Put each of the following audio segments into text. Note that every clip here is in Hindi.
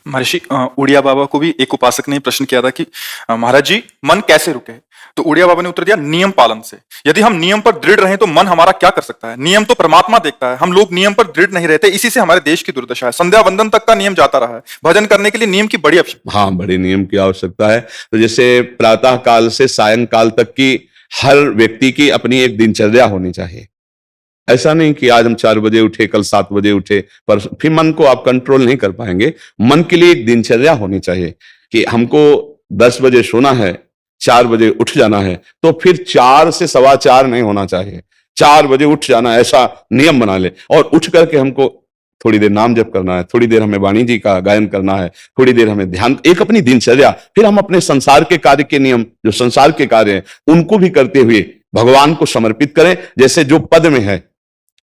महर्षि उड़िया बाबा को भी एक उपासक ने प्रश्न किया था कि महाराज जी मन कैसे रुके। तो उड़िया बाबा ने उत्तर दिया नियम पालन से। यदि हम नियम पर दृढ़ रहें तो मन हमारा क्या कर सकता है। नियम तो परमात्मा देखता है, हम लोग नियम पर दृढ़ नहीं रहते, इसी से हमारे देश की दुर्दशा है। संध्या वंदन तक का नियम जाता रहा है, भजन करने के लिए नियम की बड़ी आवश्यकता। हाँ, बड़े नियम की आवश्यकता है। तो जैसे प्रातः काल से सायं काल तक की हर व्यक्ति की अपनी एक दिनचर्या होनी चाहिए। ऐसा नहीं कि आज हम 4 बजे उठे, कल 7 बजे उठे, पर फिर मन को आप कंट्रोल नहीं कर पाएंगे। मन के लिए एक दिनचर्या होनी चाहिए कि हमको 10 बजे सोना है, 4 बजे उठ जाना है, तो फिर 4 से 4:15 नहीं होना चाहिए, 4 बजे उठ जाना, ऐसा नियम बना ले। और उठ करके हमको थोड़ी देर नाम जप करना है, थोड़ी देर हमें वाणी जी का गायन करना है, थोड़ी देर हमें ध्यान, एक अपनी दिनचर्या। फिर हम अपने संसार के कार्य के नियम, जो संसार के कार्य हैं, उनको भी करते हुए भगवान को समर्पित करें। जैसे जो पद में है,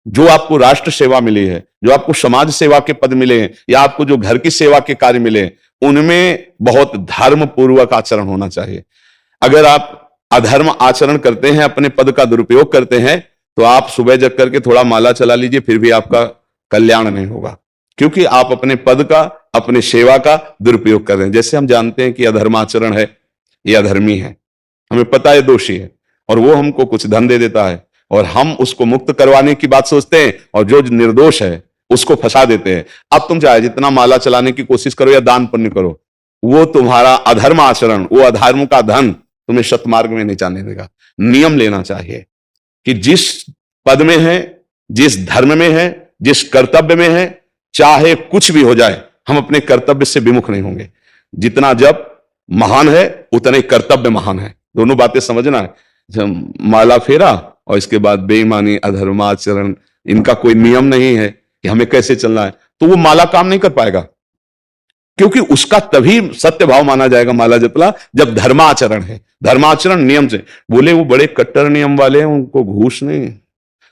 जो आपको राष्ट्र सेवा मिली है, जो आपको समाज सेवा के पद मिले हैं, या आपको जो घर की सेवा के कार्य मिले हैं, उनमें बहुत धर्म पूर्वक आचरण होना चाहिए। अगर आप अधर्म आचरण करते हैं, अपने पद का दुरुपयोग करते हैं, तो आप सुबह जग करके थोड़ा माला चला लीजिए, फिर भी आपका कल्याण नहीं होगा, क्योंकि आप अपने पद का, अपने सेवा का दुरुपयोग कर रहे हैं। जैसे हम जानते हैं कि अधर्माचरण है, ये अधर्मी है, हमें पता है दोषी है, और वो हमको कुछ धन दे देता है, और हम उसको मुक्त करवाने की बात सोचते हैं, और जो निर्दोष है उसको फंसा देते हैं। अब तुम चाहे जितना माला चलाने की कोशिश करो या दान पुण्य करो, वो तुम्हारा अधर्म आचरण, वो अधर्म का धन तुम्हें सतमार्ग में नहीं जाने देगा। नियम लेना चाहिए कि जिस पद में है, जिस धर्म में है, जिस कर्तव्य में है, चाहे कुछ भी हो जाए, हम अपने कर्तव्य से विमुख नहीं होंगे। जितना जप महान है, उतने कर्तव्य महान है। दोनों बातें समझना है। जब माला फेरा और इसके बाद बेईमानी, अधर्माचरण, इनका कोई नियम नहीं है कि हमें कैसे चलना है, तो वो माला काम नहीं कर पाएगा, क्योंकि उसका तभी सत्य भाव माना जाएगा माला जपला जब धर्माचरण है। धर्माचरण नियम से। बोले वो बड़े कट्टर नियम वाले हैं, उनको घूस नहीं,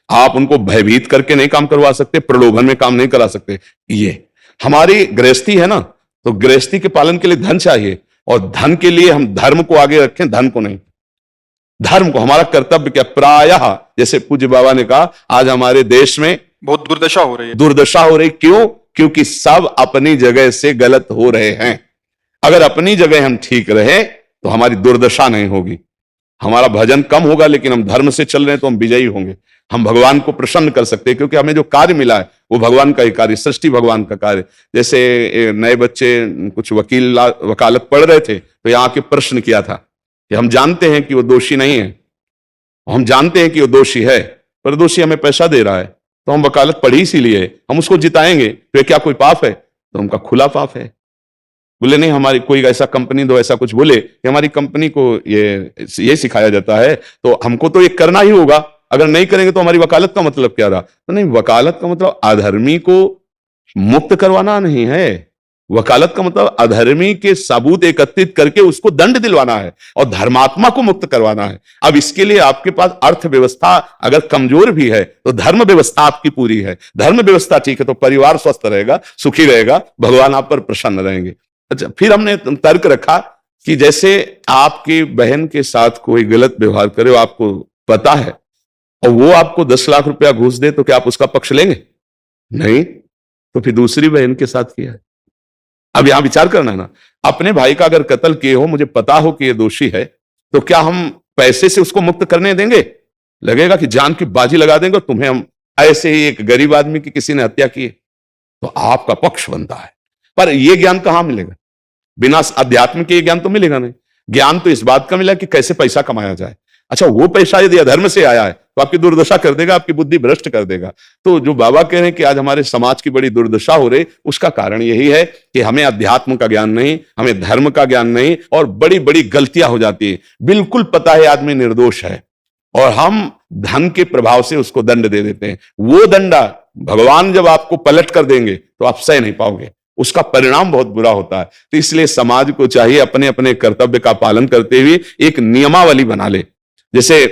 आप उनको भयभीत करके नहीं काम करवा सकते, प्रलोभन में काम नहीं करा सकते। ये हमारी गृहस्थी है ना, तो गृहस्थी के पालन के लिए धन चाहिए, और धन के लिए हम धर्म को आगे रखें, धन को नहीं। धर्म को, हमारा कर्तव्य क्या, प्रायः जैसे पूज्य बाबा ने कहा, आज हमारे देश में बहुत दुर्दशा हो रही है। दुर्दशा हो रही, क्यों? क्योंकि सब अपनी जगह से गलत हो रहे हैं। अगर अपनी जगह हम ठीक रहे तो हमारी दुर्दशा नहीं होगी, हमारा भजन कम होगा, लेकिन हम धर्म से चल रहे हैं तो हम विजयी होंगे। हम भगवान को प्रसन्न कर सकते हैं, क्योंकि हमें जो कार्य मिला है वो भगवान का ही कार्य, सृष्टि भगवान का कार्य। जैसे नए बच्चे कुछ वकालत पढ़ रहे थे, तो यहाँ के प्रश्न किया था कि हम जानते हैं कि वो दोषी नहीं है, हम जानते हैं कि वो दोषी है, पर दोषी हमें पैसा दे रहा है, तो हम वकालत पढ़ी इसीलिए, हम उसको जिताएंगे, तो क्या कोई पाप है? तो उनका खुला पाप है। बोले नहीं, हमारी कोई ऐसा कंपनी दो, ऐसा कुछ बोले कि हमारी कंपनी को ये सिखाया जाता है, तो हमको तो ये करना ही होगा, अगर नहीं करेंगे तो हमारी वकालत का मतलब क्या रहा? तो नहीं, वकालत का मतलब अधर्मी को मुक्त करवाना नहीं है, वकालत का मतलब अधर्मी के सबूत एकत्रित करके उसको दंड दिलवाना है, और धर्मात्मा को मुक्त करवाना है। अब इसके लिए आपके पास अर्थव्यवस्था अगर कमजोर भी है, तो धर्म व्यवस्था आपकी पूरी है। धर्म व्यवस्था ठीक है तो परिवार स्वस्थ रहेगा, सुखी रहेगा, भगवान आप पर प्रसन्न रहेंगे। अच्छा, फिर हमने तर्क रखा कि जैसे आपकी बहन के साथ कोई गलत व्यवहार करे, आपको पता है, और वो आपको 10 लाख रुपया घूस दे, तो क्या आप उसका पक्ष लेंगे? नहीं। तो फिर दूसरी बहन के साथ किया है। अब यहां विचार करना है ना, अपने भाई का अगर कत्ल किए हो, मुझे पता हो कि ये दोषी है, तो क्या हम पैसे से उसको मुक्त करने देंगे? लगेगा कि जान की बाजी लगा देंगे, और तुम्हें हम ऐसे ही एक गरीब आदमी की किसी ने हत्या की, तो आपका पक्ष बनता है। पर यह ज्ञान कहां मिलेगा? बिना अध्यात्म के ज्ञान तो मिलेगा नहीं। ज्ञान तो इस बात का मिला कि कैसे पैसा कमाया जाए। अच्छा, वो पैसा यदि अधर्म से आया है तो आपकी दुर्दशा कर देगा, आपकी बुद्धि भ्रष्ट कर देगा। तो जो बाबा कह रहे हैं कि आज हमारे समाज की बड़ी दुर्दशा हो रही, उसका कारण यही है कि हमें अध्यात्म का ज्ञान नहीं, हमें धर्म का ज्ञान नहीं, और बड़ी बड़ी गलतियां हो जाती है। बिल्कुल पता है आदमी निर्दोष है, और हम धन के प्रभाव से उसको दंड दे देते हैं। वो दंडा भगवान जब आपको पलट कर देंगे तो आप सह नहीं पाओगे, उसका परिणाम बहुत बुरा होता है। तो इसलिए समाज को चाहिए अपने अपने कर्तव्य का पालन करते हुए एक नियमावली बना ले। जैसे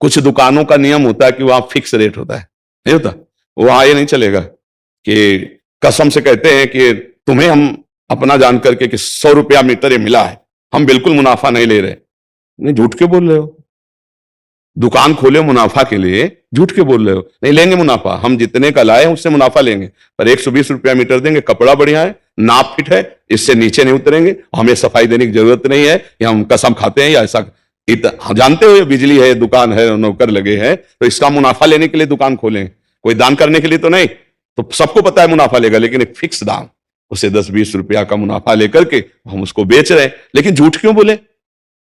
कुछ दुकानों का नियम होता है कि वहां फिक्स रेट होता है, नहीं होता? वहां ये नहीं चलेगा कि कसम से कहते हैं कि तुम्हें हम अपना जान करके कि 100 रुपया मीटर ये मिला है, हम बिल्कुल मुनाफा नहीं ले रहे। नहीं, झूठ के बोल रहे हो। दुकान खोले मुनाफा के लिए, झूठ के बोल रहे हो, नहीं लेंगे मुनाफा, हम जितने का लाए हैं उससे मुनाफा लेंगे, पर 120 रुपया मीटर देंगे, कपड़ा बढ़िया है, नाप फिट है, इससे नीचे नहीं उतरेंगे, हमें सफाई देने की जरूरत नहीं है, या हम कसम खाते हैं या ऐसा जानते हो, ये बिजली है, दुकान है, नौकर लगे हैं, तो इसका मुनाफा लेने के लिए दुकान खोलें, कोई दान करने के लिए तो नहीं। तो सबको पता है मुनाफा लेगा, लेकिन एक फिक्स दाम, उसे 10-20 रुपया का मुनाफा लेकर के हम उसको बेच रहे हैं। लेकिन झूठ क्यों बोले?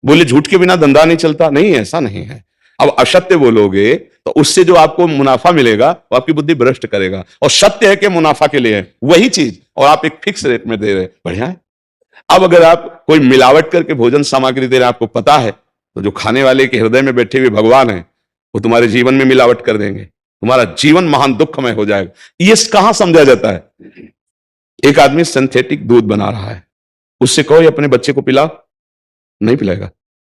बोले झूठ के बिना धंधा नहीं चलता, नहीं ऐसा नहीं है। अब असत्य बोलोगे तो उससे जो आपको मुनाफा मिलेगा वो आपकी बुद्धि भ्रष्ट करेगा, और सत्य है कि मुनाफा के लिए है वही चीज, और आप एक फिक्स रेट में दे रहे हैं, बढ़िया है। अब अगर आप कोई मिलावट करके भोजन सामग्री दे रहे हैं, आपको पता है, तो जो खाने वाले के हृदय में बैठे हुए भगवान है वो तुम्हारे जीवन में मिलावट कर देंगे, तुम्हारा जीवन महान दुखमय हो जाएगा। ये कहां समझा जाता है? एक आदमी सिंथेटिक दूध बना रहा है, उससे कहो ये अपने बच्चे को पिला, नहीं पिलाएगा।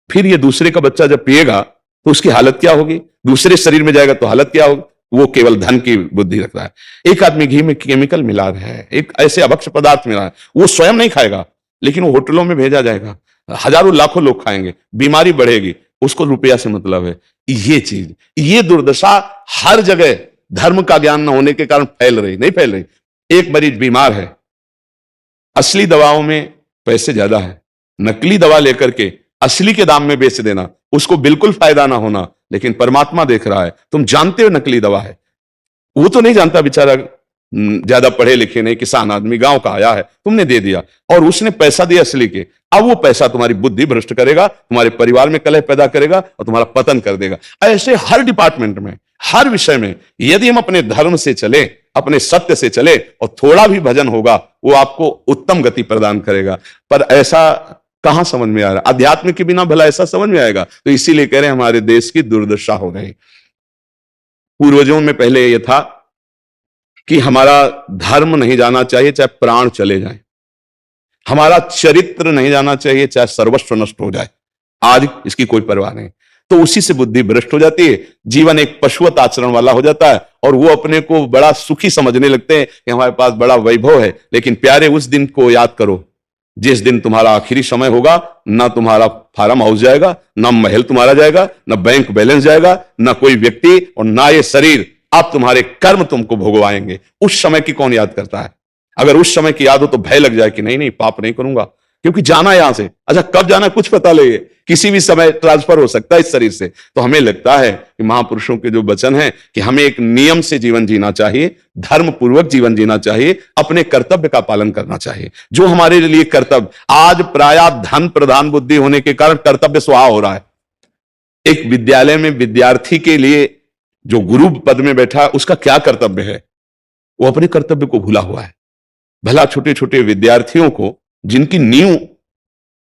फिर ये दूसरे का बच्चा जब पिएगा तो उसकी हालत क्या होगी? दूसरे शरीर में जाएगा तो हालत क्या होगी? वो केवल धन की बुद्धि रखता है। एक आदमी घी में केमिकल मिला रहा है, एक ऐसे अभक्ष्य पदार्थ मिला है, वो स्वयं नहीं खाएगा, लेकिन वो होटलों में भेजा जाएगा, हजारों लाखों लोग खाएंगे, बीमारी बढ़ेगी, उसको रुपया से मतलब है। ये चीज, ये दुर्दशा हर जगह धर्म का ज्ञान न होने के कारण फैल रही, नहीं फैल रही। एक मरीज बीमार है, असली दवाओं में पैसे ज्यादा है, नकली दवा लेकर के असली के दाम में बेच देना, उसको बिल्कुल फायदा ना होना, लेकिन परमात्मा देख रहा है। तुम जानते हो नकली दवा है, वो तो नहीं जानता बेचारा, ज्यादा पढ़े लिखे नहीं, किसान आदमी गांव का आया है, तुमने दे दिया और उसने पैसा दिया असली के। अब वो पैसा तुम्हारी बुद्धि भ्रष्ट करेगा, तुम्हारे परिवार में कलह पैदा करेगा और तुम्हारा पतन कर देगा। ऐसे हर डिपार्टमेंट में, हर विषय में यदि हम अपने धर्म से चले, अपने सत्य से चले और थोड़ा भी भजन होगा, वो आपको उत्तम गति प्रदान करेगा। पर ऐसा कहां समझ में आ रहा? अध्यात्म के बिना भला ऐसा समझ में आएगा? तो इसीलिए कह रहे हैं हमारे देश की दुर्दशा हो गई। पूर्वजों में पहले यह था कि हमारा धर्म नहीं जाना चाहिए चाहे प्राण चले जाएं, हमारा चरित्र नहीं जाना चाहिए चाहे सर्वस्व नष्ट हो जाए। आज इसकी कोई परवाह नहीं, तो उसी से बुद्धि भ्रष्ट हो जाती है, जीवन एक पशुवत आचरण वाला हो जाता है, और वो अपने को बड़ा सुखी समझने लगते हैं कि हमारे पास बड़ा वैभव है। लेकिन प्यारे, उस दिन को याद करो जिस दिन तुम्हारा आखिरी समय होगा, ना तुम्हारा फार्म हाउस जाएगा, ना महल तुम्हारा जाएगा, ना बैंक बैलेंस जाएगा, ना कोई व्यक्ति, और ना ये शरीर। अब तुम्हारे कर्म तुमको भोगवाएंगे। उस समय की कौन याद करता है? अगर उस समय की याद हो तो भय लग जाए कि नहीं नहीं, पाप नहीं करूंगा, क्योंकि जाना यहां से। अच्छा, कब जाना कुछ पता नहीं, किसी भी समय ट्रांसफर हो सकता है इस शरीर से। तो हमें लगता है कि महापुरुषों के जो वचन हैं कि हमें एक नियम से जीवन जीना चाहिए, धर्म पूर्वक जीवन जीना चाहिए, अपने कर्तव्य का पालन करना चाहिए, जो हमारे लिए कर्तव्य। आज प्रायः धन प्रधान बुद्धि होने के कारण कर्तव्य स्वाहा हो रहा है। एक विद्यालय में विद्यार्थी के लिए जो गुरु पद में बैठा है, उसका क्या कर्तव्य है? वो अपने कर्तव्य को भूला हुआ है। भला छोटे छोटे विद्यार्थियों को, जिनकी नींव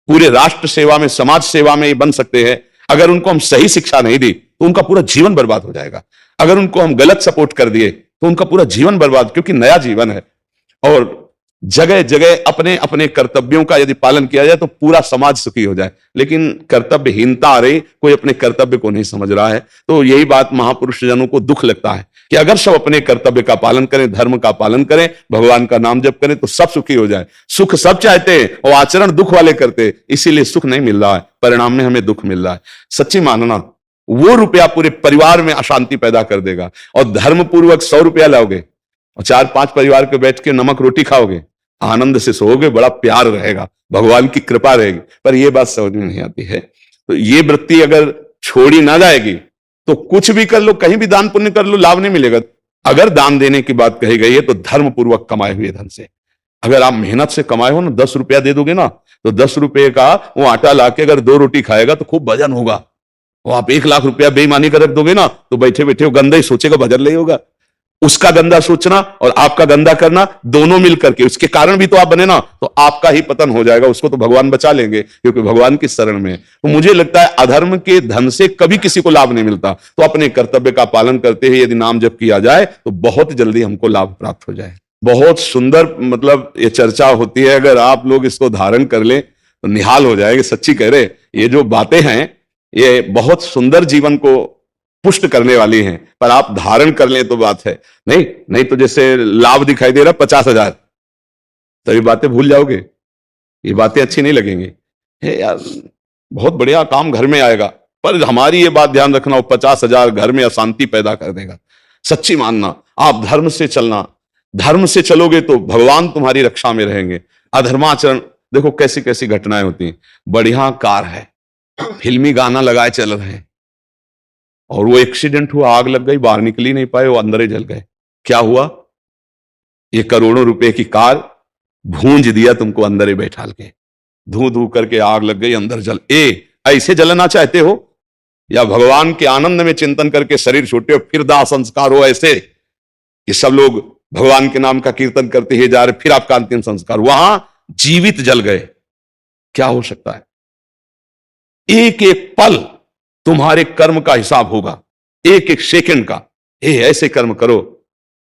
पूरे राष्ट्र सेवा में, समाज सेवा में बन सकते हैं, अगर उनको हम सही शिक्षा नहीं दी तो उनका पूरा जीवन बर्बाद हो जाएगा। अगर उनको हम गलत सपोर्ट कर दिए तो उनका पूरा जीवन बर्बाद, क्योंकि नया जीवन है। और जगह जगह अपने अपने कर्तव्यों का यदि पालन किया जाए तो पूरा समाज सुखी हो जाए। लेकिन कर्तव्यहीनता आ रही, कोई अपने कर्तव्य को नहीं समझ रहा है। तो यही बात महापुरुष जनों को दुख लगता है कि अगर सब अपने कर्तव्य का पालन करें, धर्म का पालन करें, भगवान का नाम जप करें, तो सब सुखी हो जाए। सुख सब चाहते हैं और आचरण दुख वाले करते, इसीलिए सुख नहीं मिल रहा है, परिणाम में हमें दुख मिल रहा है। सच्ची मानना, वो रुपया पूरे परिवार में अशांति पैदा कर देगा। और धर्म पूर्वक 100 रुपया लाओगे और 4-5 परिवार के बैठ के नमक रोटी खाओगे, आनंद से सोओगे, बड़ा प्यार रहेगा, भगवान की कृपा रहेगी। पर यह बात समझ में नहीं आती है। तो ये वृत्ति अगर छोड़ी ना जाएगी तो कुछ भी कर लो, कहीं भी दान पुण्य कर लो, लाभ नहीं मिलेगा। अगर दान देने की बात कही गई है तो धर्म पूर्वक कमाए हुए धन से। अगर आप मेहनत से कमाए हो ना, 10 रुपया दे दोगे ना, तो 10 रुपये का वो आटा लाके अगर 2 रोटी खाएगा तो खूब भजन होगा। और आप 1 लाख रुपया बेईमानी कर रख दोगे ना, तो बैठे बैठे वो गंदा ही सोचेगा, भजन नहीं होगा। उसका गंदा सोचना और आपका गंदा करना, दोनों मिलकर के, उसके कारण भी तो आप बने ना, तो आपका ही पतन हो जाएगा। उसको तो भगवान बचा लेंगे, क्योंकि भगवान की शरण में। तो मुझे लगता है अधर्म के धन से कभी किसी को लाभ नहीं मिलता। तो अपने कर्तव्य का पालन करते हुए यदि नाम जप किया जाए तो बहुत जल्दी हमको लाभ प्राप्त हो जाए। बहुत सुंदर, मतलब ये चर्चा होती है, अगर आप लोग इसको धारण कर लें तो निहाल हो जाएगी। सच्ची कह रहे, ये जो बातें हैं ये बहुत सुंदर जीवन को पुष्ट करने वाली हैं, पर आप धारण कर लें तो बात है। नहीं तो जैसे लाभ दिखाई दे रहा 50,000, तो ये बातें भूल जाओगे, ये बातें अच्छी नहीं लगेंगे। हे यार, बहुत बढ़िया काम घर में आएगा, पर हमारी ये बात ध्यान रखना, वो 50,000 घर में अशांति पैदा कर देगा। सच्ची मानना, आप धर्म से चलना, धर्म से चलोगे तो भगवान तुम्हारी रक्षा में रहेंगे। अधर्माचरण, देखो कैसी कैसी घटनाएं होती हैं। बढ़िया कार है, फिल्मी गाना लगाए चल रहे हैं, और वो एक्सीडेंट हुआ, आग लग गई, बाहर निकल ही नहीं पाए, वो अंदर ही जल गए। क्या हुआ? ये करोड़ों रुपए की कार भूंज दिया तुमको अंदर ही बैठाल के, धू धू करके आग लग गई, अंदर जल। ऐसे जलना चाहते हो, या भगवान के आनंद में चिंतन करके शरीर छूटे हो, फिर दाह संस्कार हो ऐसे कि सब लोग भगवान के नाम का कीर्तन करते ही जा रहे, फिर आपका अंतिम संस्कार, वहां जीवित जल गए। क्या हो सकता है? एक एक पल तुम्हारे कर्म का हिसाब होगा, एक एक सेकंड का। ऐसे कर्म करो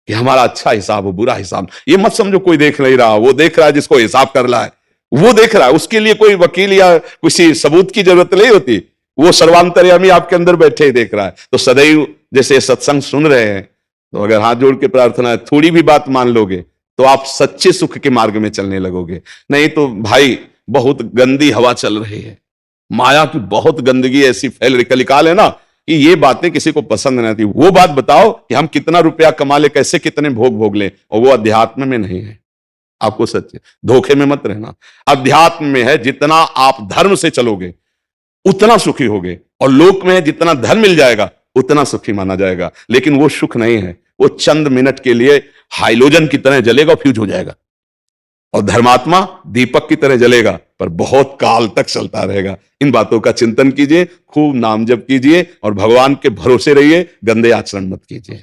कि हमारा अच्छा हिसाब हो, बुरा हिसाब। ये मत समझो कोई देख नहीं रहा, वो देख रहा है जिसको हिसाब करना है, वो देख रहा है। उसके लिए कोई वकील या किसी सबूत की जरूरत नहीं होती, वो सर्वांतर्यामी आपके अंदर बैठे ही देख रहा है। तो सदैव जैसे सत्संग सुन रहे हैं, तो अगर हाथ जोड़ के प्रार्थना है, थोड़ी भी बात मान लोगे तो आप सच्चे सुख के मार्ग में चलने लगोगे। नहीं तो भाई बहुत गंदी हवा चल रही है, माया की बहुत गंदगी ऐसी फैल रही। कलिकाल है ना कि ये बातें किसी को पसंद नहीं आती। वो बात बताओ कि हम कितना रुपया कमा ले, कैसे कितने भोग भोग ले, और वो अध्यात्म में नहीं है। आपको सच्चे धोखे में मत रहना। अध्यात्म में है, जितना आप धर्म से चलोगे उतना सुखी होगे, और लोक में है जितना धन मिल जाएगा उतना सुखी माना जाएगा। लेकिन वो सुख नहीं है, वो चंद मिनट के लिए हाइलोजन की तरह जलेगा, फ्यूज हो जाएगा। और धर्मात्मा दीपक की तरह जलेगा, पर बहुत काल तक चलता रहेगा। इन बातों का चिंतन कीजिए, खूब नाम जप कीजिए, और भगवान के भरोसे रहिए, गंदे आचरण मत कीजिए।